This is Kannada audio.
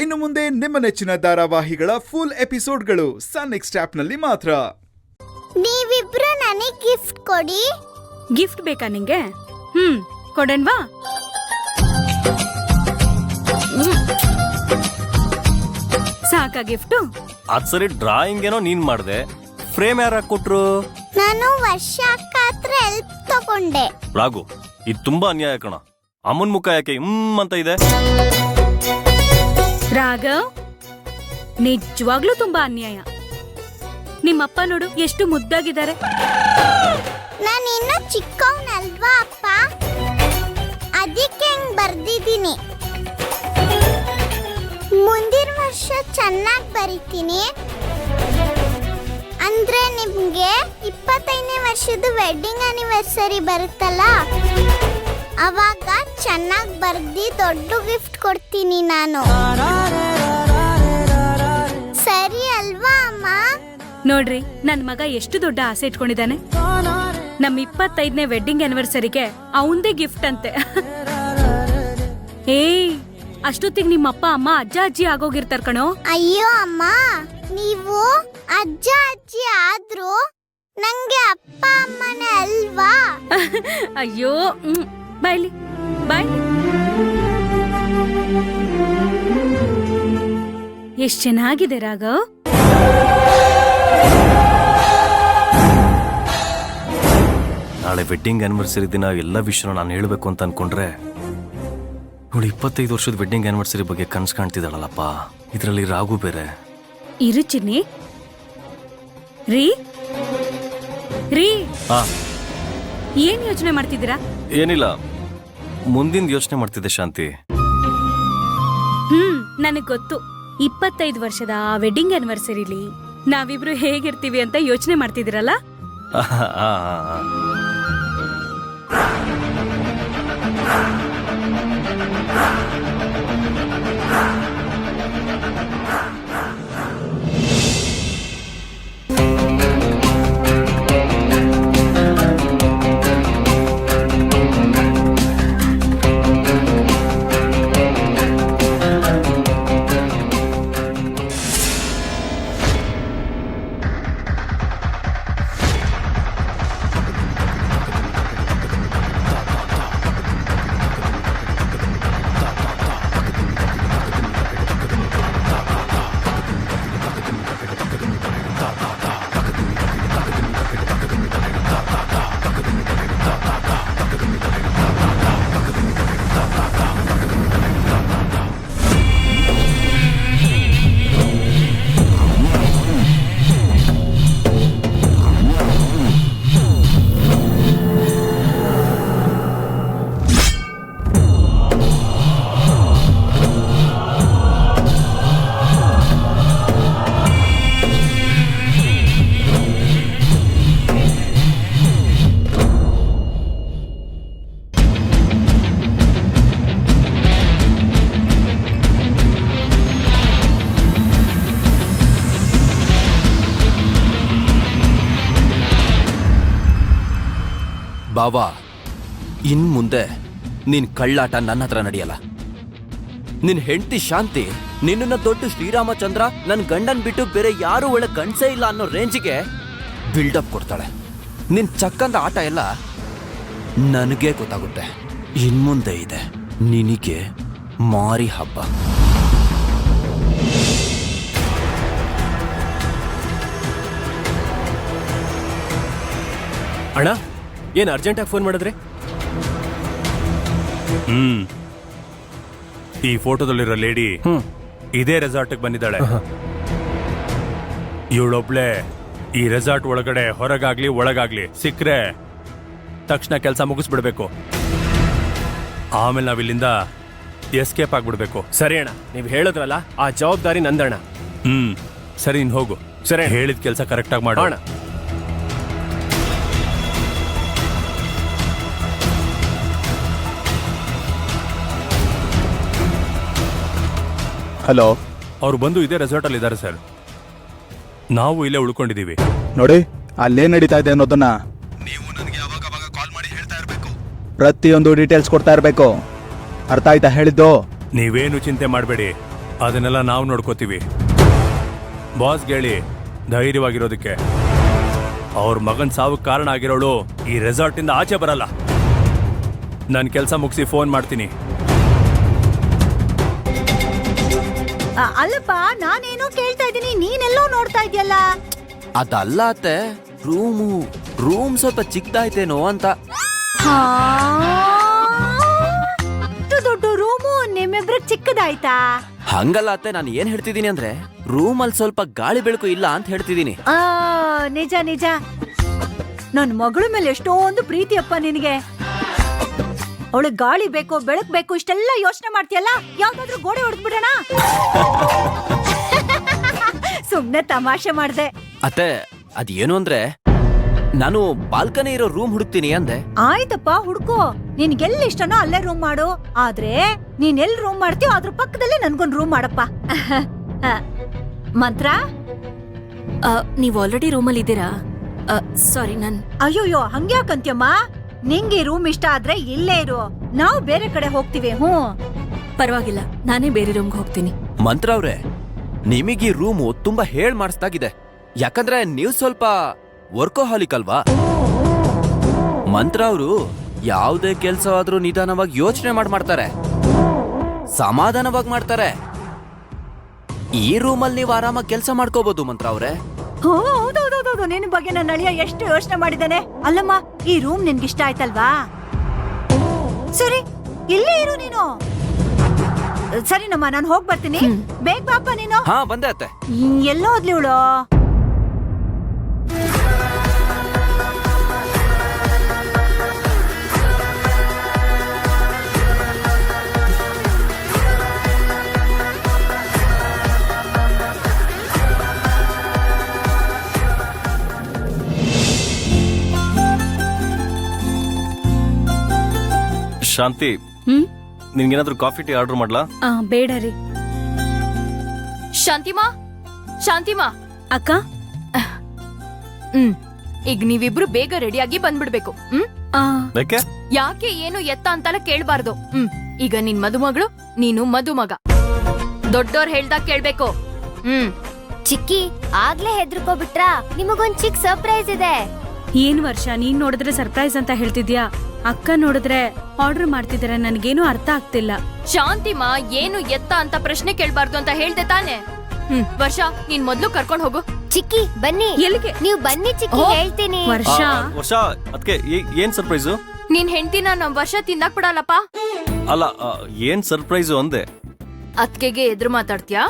ಇನ್ನು ಮುಂದೆ ನಿಮ್ಮ ನೆಚ್ಚಿನ ಧಾರಾವಾಹಿಗಳ ಫುಲ್ ಎಪಿಸೋಡ್ಗಳು ಸನ್ ನೆಕ್ಸ್ಟ್ ಆಪ್ನಲ್ಲಿ ಮಾತ್ರ. ನೀವಿಬ್ರು ನನಗೆ ಗಿಫ್ಟ್ ಕೊಡಿ. ಗಿಫ್ಟ್ ಬೇಕಾ ನಿಂಗೆ? ಕೊಡಣ್ವಾ? ಸಾಕಾ ಗಿಫ್ಟು? ಅದ್ ಸರಿ, ಡ್ರಾಯಿಂಗ್ ಏನೋ ನೀನ್ ಮಾಡ್ದೆ, ಫ್ರೇಮ್ ಯಾರು ಕೊಟ್ರು? ನಾನು ವರ್ಷ ಅಕ್ಕ ಹತ್ರ ಹೆಲ್ಪ್ ತಗೊಂಡೆ. ರಾಘು, ಇದು ತುಂಬಾ ಅನ್ಯಾಯ ಕಣ. ಅಮ್ಮನ್ ಮುಖ ಯಾಕೆ ಅಂತ ಇದೆ? ರಾಘವ್, ನಿಜವಾಗ್ಲೂ ತುಂಬಾ ಅನ್ಯಾಯ. ನಿಮ್ಮಪ್ಪ ನೋಡು ಎಷ್ಟು ಮುದ್ದಾಗಿದ್ದಾರೆ. ನಾನು ಇನ್ನೂ ಚಿಕ್ಕವನಲ್ವಾ ಅಪ್ಪ, ಅದಕ್ಕೆ ಹೆಂಗ್ ಬರ್ದಿದ್ದೀನಿ. ಮುಂದಿನ ವರ್ಷ ಚೆನ್ನಾಗಿ ಬರೀತೀನಿ ಅಂದ್ರೆ ನಿಮ್ಗೆ 25ನೇ ವರ್ಷದ ವೆಡ್ಡಿಂಗ್ ಆನಿವರ್ಸರಿ ಬರುತ್ತಲ್ಲ, ಅವಾಗ ಚೆನ್ನಾಗಿ ಬರ್ದಿ ದೊಡ್ಡ ಗಿಫ್ಟ್ ಕೊಡ್ತೀನಿ ನಾನು. ಸರಿ ಅಲ್ವಾ ಅಮ್ಮ? ನೋಡ್ರಿ, ನನ್ ಮಗ ಎಷ್ಟು ದೊಡ್ಡ ಆಸೆ ಇಟ್ಕೊಂಡಿದ್ದಾನೆ. ನಮ್ 25ನೇ ವೆಡ್ಡಿಂಗ್ ಆನಿವರ್ಸರಿಗೆ ಅವಂದೇ ಗಿಫ್ಟ್ ಅಂತೆ. ಏಯ್, ಅಷ್ಟೊತ್ತಿಗೆ ನಿಮ್ಮಪ್ಪ ಅಮ್ಮ ಅಜ್ಜ ಅಜ್ಜಿ ಆಗೋಗಿರ್ತಾರ ಕಣೋ. ಅಯ್ಯೋ ಅಮ್ಮ, ನೀವು ಅಜ್ಜ ಅಜ್ಜಿ ಆದ್ರೂ ನಂಗೆ ಅಪ್ಪ ಅಮ್ಮನೇ ಅಲ್ವಾ? ಅಯ್ಯೋ, ಬಾಯ್ಲಿ ಬಾಯ್ಲಿ. ಎಷ್ಟ್ ಚೆನ್ನಾಗಿದೆ ರಾಘವ್. ನಾಳೆ ವೆಡ್ಡಿಂಗ್ ಆನಿವರ್ಸರಿ ದಿನ ಎಲ್ಲ ವಿಷಯ ನಾನು ಹೇಳ್ಬೇಕು ಅಂತ ಅನ್ಕೊಂಡ್ರೆ, ನೋಡಿ 25 ವರ್ಷದ ವೆಡ್ಡಿಂಗ್ ಆನಿವರ್ಸರಿ ಬಗ್ಗೆ ಕನ್ಸ್ ಕಾಣ್ತಿದ್ದಾಳಲ್ಲಪ್ಪ. ಇದರಲ್ಲಿ ರಾಘು ಬೇರೆ. ಇರು ಚಿನ್ನಿ. ರೀ ರೀ, ಏನ್ ಯೋಚನೆ ಮಾಡ್ತಿದ್ದೀರಾ? ಏನಿಲ್ಲ, ಮುಂದಿನ ಯೋಚನೆ ಮಾಡ್ತಿದ್ದೆ ಶಾಂತಿ. ನನಗ್ ಗೊತ್ತು, 25 ವರ್ಷದ ವೆಡ್ಡಿಂಗ್ ಆನಿವರ್ಸರಿಲಿ ನಾವಿಬ್ರು ಹೇಗಿರ್ತೀವಿ ಅಂತ ಯೋಚನೆ ಮಾಡ್ತಿದ್ದೀರಲ್ಲ. ಬಾವಾ, ಇನ್ ಮುಂದೆ ನಿನ್ ಕಳ್ಳಾಟ ನನ್ನ ಹತ್ರ ನಡೆಯಲ್ಲ. ನಿನ್ ಹೆಂಡತಿ ಶಾಂತಿ ನಿನ್ನ ದೊಡ್ಡ ಶ್ರೀರಾಮಚಂದ್ರ ನನ್ ಗಂಡನ್ ಬಿಟ್ಟು ಬೇರೆ ಯಾರು ಒಳ್ಳೆ ಗಂಡಸೇ ಇಲ್ಲ ಅನ್ನೋ ರೇಂಜಿಗೆ ಬಿಲ್ಡಪ್ ಕೊಡ್ತಾಳೆ. ನಿನ್ ಚಕ್ಕಂದ ಆಟ ಎಲ್ಲ ನನಗೆ ಗೊತ್ತಾಗುತ್ತೆ. ಇನ್ ಮುಂದೆ ಇದೆ ನಿನಗೆ ಮಾರಿ ಹಬ್ಬ. ಅಣ್ಣ, ಏನ್ ಅರ್ಜೆಂಟಾಗಿ ಫೋನ್ ಮಾಡಿದ್ರಿ? ಈ ಫೋಟೋದಲ್ಲಿರೋ ಲೇಡಿ ಇದೇ ರೆಸಾರ್ಟ್ಗೆ ಬಂದಿದ್ದಾಳೆ. ಇವಳೊಬ್ಳೆ ಈ ರೆಸಾರ್ಟ್ ಒಳಗಡೆ ಹೊರಗಾಗ್ಲಿ ಒಳಗಾಗ್ಲಿ ಸಿಕ್ಕರೆ ತಕ್ಷಣ ಕೆಲಸ ಮುಗಿಸ್ಬಿಡ್ಬೇಕು. ಆಮೇಲೆ ನಾವಿಲ್ಲಿಂದ ಎಸ್ಕೇಪ್ ಆಗ್ಬಿಡ್ಬೇಕು. ಸರಿ ಅಣ್ಣ, ನೀವು ಹೇಳಿದ್ರಲ್ಲ, ಆ ಜವಾಬ್ದಾರಿ ನಂದಣ್ಣ. ಸರಿ, ನೀನು ಹೋಗು. ಸರಿ, ಹೇಳಿದ ಕೆಲಸ ಕರೆಕ್ಟಾಗಿ ಮಾಡೋಣ. ಹಲೋ, ಅವ್ರು ಬಂದು ಇದೇ ರೆಸಾರ್ಟ್ ಅಲ್ಲಿ ಇದ್ದಾರೆ ಸರ್. ನಾವು ಇಲ್ಲೇ ಉಳ್ಕೊಂಡಿದೀವಿ. ನೋಡಿ, ಅಲ್ಲೇ ನಡೀತಾ ಇದೆ ಅನ್ನೋದನ್ನ ನೀವು ನನಗೆ ಅವಾಗ ಕಾಲ್ ಮಾಡಿ ಹೇಳ್ತಾ ಇರಬೇಕು. ಪ್ರತಿಯೊಂದು ಡೀಟೇಲ್ಸ್ ಕೊಡ್ತಾ ಇರಬೇಕು. ಅರ್ಥ ಆಯ್ತಾ ಹೇಳಿದ್ದು? ನೀವೇನು ಚಿಂತೆ ಮಾಡಬೇಡಿ, ಅದನ್ನೆಲ್ಲ ನಾವು ನೋಡ್ಕೋತೀವಿ. ಬಾಸ್ಗೆ ಹೇಳಿ ಧೈರ್ಯವಾಗಿರೋದಕ್ಕೆ. ಅವ್ರ ಮಗನ್ ಸಾವು ಕಾರಣ ಆಗಿರೋಳು ಈ ರೆಸಾರ್ಟಿಂದ ಆಚೆ ಬರಲ್ಲ. ನಾನು ಕೆಲಸ ಮುಗಿಸಿ ಫೋನ್ ಮಾಡ್ತೀನಿ. ಅಲ್ಲಪ್ಪ, ನಾನೇನೋ ಕೇಳ್ತಾ ಇದ್ದೀನಿ, ನೀನೆಲ್ಲೋ ನೋಡ್ತಾ ಇದೆಯಲ್ಲ. ಅದಲ್ಲ ಅತ್ತೆ, ರೂಮ್ ಸ್ವಲ್ಪ ಚಿಕ್ಕದಾಯ್ತೇನೋ ಅಂತ. ಇಷ್ಟು ದೊಡ್ಡ ರೂಮು ನಿಮ್ಮಿಬ್ರಿಗೆ ಚಿಕ್ಕದಾಯ್ತಾ? ಹಂಗಲ್ಲ ಅತ್ತೆ, ನಾನು ಏನ್ ಹೇಳ್ತಿದ್ದೀನಿ ಅಂದ್ರೆ ರೂಮಲ್ಲಿ ಸ್ವಲ್ಪ ಗಾಳಿ ಬೆಳಕು ಇಲ್ಲ ಅಂತ ಹೇಳ್ತಿದ್ದೀನಿ. ನಿಜ ನಿಜ. ನನ್ ಮಗಳ ಮೇಲೆ ಎಷ್ಟೊಂದು ಪ್ರೀತಿಯಪ್ಪ ನಿನಗೆ. ಅವಳಿಗೆ ಗಾಳಿ ಬೇಕು, ಬೆಳಕು ಬೇಕು, ಇಷ್ಟೆಲ್ಲ ಯೋಚನೆ ಮಾಡ್ತೀಯಲ್ಲ, ಯಾವ್ದಾದ್ರು ಗೋಡೆ ಹೊಡೆದ್ಬಿಡೋಣ. ಸುಮ್ನೆ ತಮಾಷೆ ಮಾಡ್ದೆ. ಅತ್ತೆ, ಅದೇನು ಅಂದ್ರೆ ನಾನು ಬಾಲ್ಕನಿ ಇರೋ ರೂಮ್ ಹುಡುಕ್ತೀನಿ ಅಂದೆ. ಆಯ್ತಪ್ಪ, ಹುಡ್ಕೋ. ನಿನ್ಗೆಲ್ಲ ಇಷ್ಟನೋ ಅಲ್ಲೇ ರೂಮ್ ಮಾಡು. ಆದ್ರೆ ನೀನ್ ಎಲ್ ರೂಮ್ ಮಾಡ್ತೀಯೋ ಅದ್ರ ಪಕ್ಕದಲ್ಲೇ ನನ್ಗೊಂದ್ ರೂಮ್ ಮಾಡಪ್ಪ. ಮಂತ್ರ, ನೀವ್ ಆಲ್ರೆಡಿ ರೂಮಲ್ಲಿ ಇದ್ದೀರಾ? ಸಾರಿ, ಅಯ್ಯೋಯ್ಯೋ, ಹಂಗ್ಯಾಕಂತ್ಯಮ್ಮ? ನಿಂಗೆ ರೂಮ್ ಇಷ್ಟ ಆದ್ರೆ ಇಲ್ಲೇ ಇರು, ನಾವು ಬೇರೆ ಕಡೆ ಹೋಗ್ತೀವಿ. ಪರವಾಗಿಲ್ಲ, ನಾನೇ ಬೇರೆ ರೂಮ್ಗೆ ಹೋಗ್ತೀನಿ. ಮಂತ್ರ ಅವ್ರೆ, ನಿಮಗೀ ರೂಮು ತುಂಬಾ ಹೇಳ್ ಮಾಡಿಸ್ದಾಗಿದೆ. ಯಾಕಂದ್ರೆ ನೀವು ಸ್ವಲ್ಪ ವರ್ಕೋಹಾಲಿಕ್ ಅಲ್ವಾ? ಮಂತ್ರ ಅವರು ಯಾವುದೇ ಕೆಲಸವಾದ್ರೂ ನಿಧಾನವಾಗಿ ಯೋಚನೆ ಮಾಡ್ತಾರೆ, ಸಮಾಧಾನವಾಗಿ ಮಾಡ್ತಾರೆ. ಈ ರೂಮಲ್ಲಿ ನೀವು ಆರಾಮಾಗಿ ಕೆಲಸ ಮಾಡ್ಕೋಬಹುದು ಮಂತ್ರ ಅವ್ರೆ. ಹೌದೌದೌದು, ನಿನ್ ಬಗ್ಗೆ ನನ್ನ ಅಳಿಯ ಎಷ್ಟು ಯೋಚನೆ ಮಾಡಿದ್ದಾನೆ. ಅಲ್ಲಮ್ಮ, ಈ ರೂಮ್ ನಿನ್ಗಿಷ್ಟ ಆಯ್ತಲ್ವಾ? ಸರಿ, ಇಲ್ಲೇ ಇರು ನೀನು. ಸರಿನಮ್ಮ, ನಾನು ಹೋಗ್ ಬರ್ತೀನಿ. ಬೇಗ ಬಾಪ ನೀನು. ಹಾ, ಬಂದೆ ಅತ್ತೆ. ಎಲ್ಲೋ ಹೋದ್ಲಿ ಇವಳು. ಶಾಂತಿ, ನಿನ್ಗೇನಾದ್ರೂ ಕಾಫಿ ಟೀ ಆರ್ಡರ್ ಮಾಡ್ಲಾ? ಬೇಡ ರೀ. ಶಾಂತಿಮಾ ಅಕ್ಕ, ಈಗ ನೀವಿಬ್ರು ಬೇಗ ರೆಡಿಯಾಗಿ ಬಂದ್ಬಿಡ್ಬೇಕು. ಯಾಕೆ? ಯಾಕೆ ಏನು ಎತ್ತ ಅಂತಲ್ಲ ಕೇಳ್ಬಾರ್ದು. ಈಗ ನಿನ್ ಮದುಮಗಳು, ನೀನು ಮದುಮಗ. ದೊಡ್ಡೋರ್ ಹೇಳ್ದಾಗ ಕೇಳ್ಬೇಕು. ಚಿಕ್ಕಿ, ಆಗ್ಲೇ ಹೆದರ್ಕೋಬಿಟ್ರಾ? ನಿಮಗೊಂದ್ ಚಿಕ್ಕ ಸರ್ಪ್ರೈಸ್ ಇದೆ. ಏನ್ ವರ್ಷ, ನೀನ್ ನೋಡಿದ್ರೆ ಸರ್ಪ್ರೈಸ್ ಅಂತ ಹೇಳ್ತಿದ್ಯಾ, ಅಕ್ಕ ನೋಡಿದ್ರೆ ಆರ್ಡರ್ ಮಾಡ್ತಿದಾರೆ. ನನ್ಗೇನು ಅರ್ಥ ಆಗ್ತಿಲ್ಲ. ಶಾಂತಿಮಾ, ಏನು ಎತ್ತ ಅಂತ ಪ್ರಶ್ನೆ ಕೇಳ್ಬಾರ್ದು ಅಂತ ಹೇಳ್ದೆ ತಾನೆ? ವರ್ಷ, ನೀನ್ ಮೊದ್ಲು ಕರ್ಕೊಂಡ್ ಹೋಗು. ಚಿಕ್ಕಿ ಬನ್ನಿ. ಎಲ್ಲಿಗೆ? ನೀವು ಬನ್ನಿ ಚಿಕ್ಕಿ, ಹೇಳ್ತೀನಿ. ವರ್ಷ, ವರ್ಷ, ಅದಕ್ಕೆ ಏನ್ ಸರ್ಪ್ರೈಸು? ನಿನ್ ಹೆಂಡತಿನ ನಮ್ ವರ್ಷ ತಿನ್ನಕ್ ಬಿಡಲ್ಲಪ್ಪ. ಅಲ್ಲ, ಏನ್ ಸರ್ಪ್ರೈಸು ಅಂದೆ. ಅತ್ಕೆಗೆ ಎದುರು ಮಾತಾಡ್ತೀಯಾ?